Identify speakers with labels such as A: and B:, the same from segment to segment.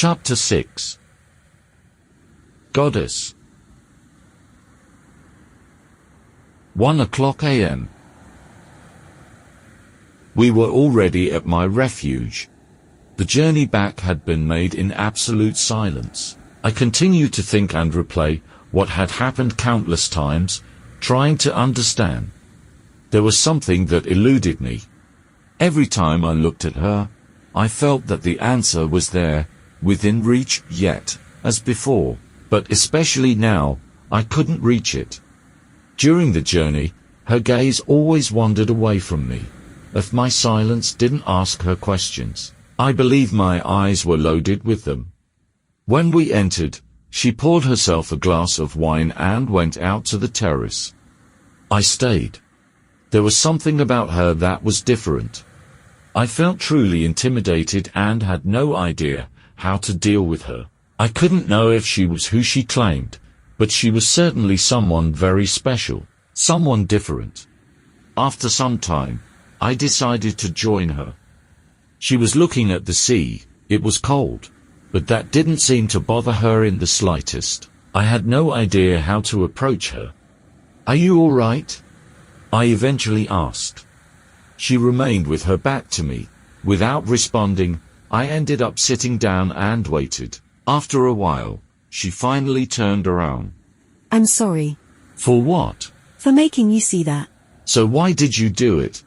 A: Chapter 6. Goddess. 1:00 a.m. We were already at my refuge. The journey back had been made in absolute silence. I continued to think and replay what had happened countless times, trying to understand. There was something that eluded me. Every time I looked at her, I felt that the answer was there, within reach yet, as before, but especially now, I couldn't reach it. During the journey, her gaze always wandered away from me. If my silence didn't ask her questions, I believe my eyes were loaded with them. When we entered, she poured herself a glass of wine and went out to the terrace. I stayed. There was something about her that was different. I felt truly intimidated and had no idea how to deal with her. I couldn't know if she was who she claimed, but she was certainly someone very special, someone different. After some time, I decided to join her. She was looking at the sea. It was cold, but that didn't seem to bother her in the slightest. I had no idea how to approach her. "Are you all right?" I eventually asked. She remained with her back to me. Without responding, I ended up sitting down and waited. After a while, she finally turned around.
B: "I'm sorry."
A: "For what?"
B: "For making you see that."
A: "So why did you do it?"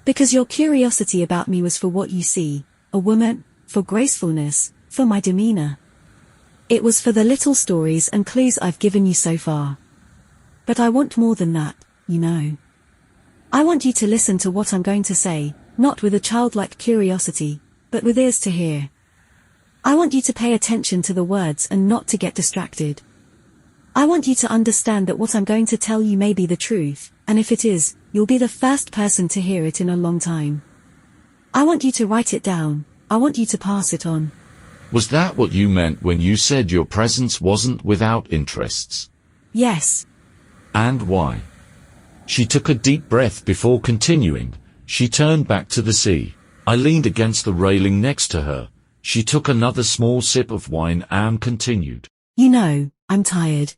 B: "Because your curiosity about me was for what you see, a woman, for gracefulness, for my demeanor. It was for the little stories and clues I've given you so far. But I want more than that, you know. I want you to listen to what I'm going to say, not with a childlike curiosity, but with ears to hear. I want you to pay attention to the words and not to get distracted. I want you to understand that what I'm going to tell you may be the truth, and if it is, you'll be the first person to hear it in a long time. I want you to write it down. I want you to pass it on."
A: Was that what you meant when you said your presence wasn't without interests?
B: "Yes."
A: "And why?" She took a deep breath before continuing. She turned back to the sea. I leaned against the railing next to her. She took another small sip of wine and continued.
B: "You know, I'm tired.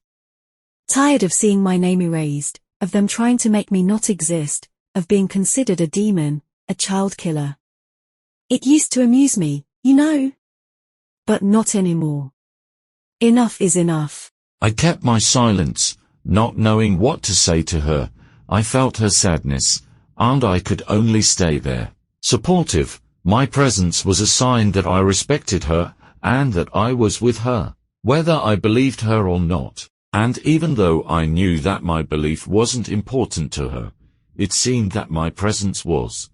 B: Tired of seeing my name erased, of them trying to make me not exist, of being considered a demon, a child killer. It used to amuse me, you know. But not anymore. Enough is enough."
A: I kept my silence, not knowing what to say to her. I felt her sadness, and I could only stay there. Supportive, my presence was a sign that I respected her, and that I was with her, whether I believed her or not. And even though I knew that my belief wasn't important to her, it seemed that my presence was.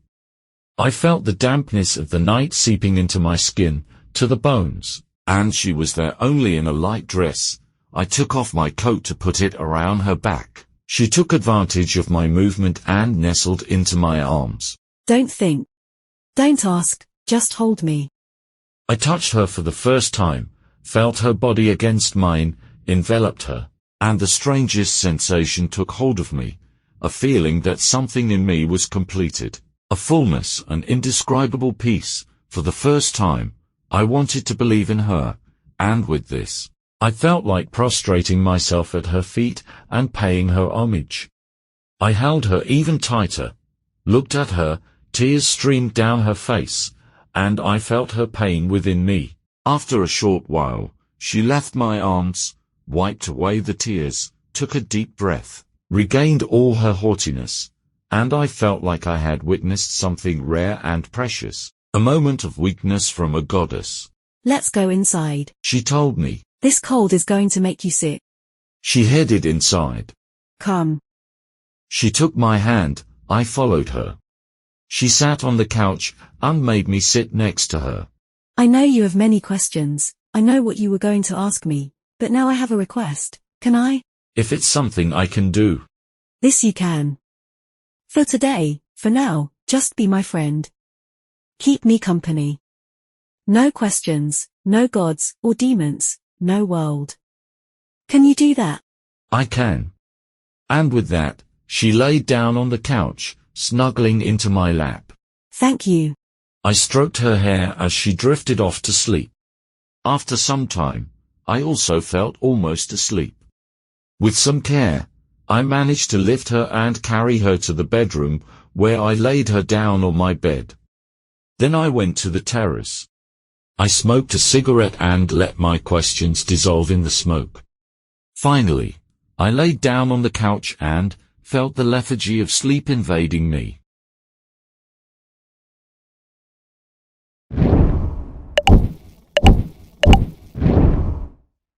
A: I felt the dampness of the night seeping into my skin, to the bones, and she was there only in a light dress. I took off my coat to put it around her back. She took advantage of my movement and nestled into my arms.
B: "Don't think. Don't ask, just hold me."
A: I touched her for the first time, felt her body against mine, enveloped her, and the strangest sensation took hold of me, a feeling that something in me was completed, a fullness, an indescribable peace. For the first time, I wanted to believe in her, and with this, I felt like prostrating myself at her feet and paying her homage. I held her even tighter, looked at her, tears streamed down her face, and I felt her pain within me. After a short while, she left my arms, wiped away the tears, took a deep breath, regained all her haughtiness, and I felt like I had witnessed something rare and precious, a moment of weakness from a goddess.
B: "Let's go inside,"
A: she told me.
B: "This cold is going to make you sick."
A: She headed inside.
B: "Come."
A: She took my hand, I followed her. She sat on the couch and made me sit next to her.
B: "I know you have many questions. I know what you were going to ask me, but now I have a request. Can I?"
A: "If it's something I can do."
B: "This you can. For today, for now, just be my friend. Keep me company. No questions, no gods or demons, no world. Can you do that?"
A: "I can." And with that, she laid down on the couch, snuggling into my lap.
B: "Thank you."
A: I stroked her hair as she drifted off to sleep. After some time, I also felt almost asleep. With some care, I managed to lift her and carry her to the bedroom, where I laid her down on my bed. Then I went to the terrace. I smoked a cigarette and let my questions dissolve in the smoke. Finally, I laid down on the couch and felt the lethargy of sleep invading me.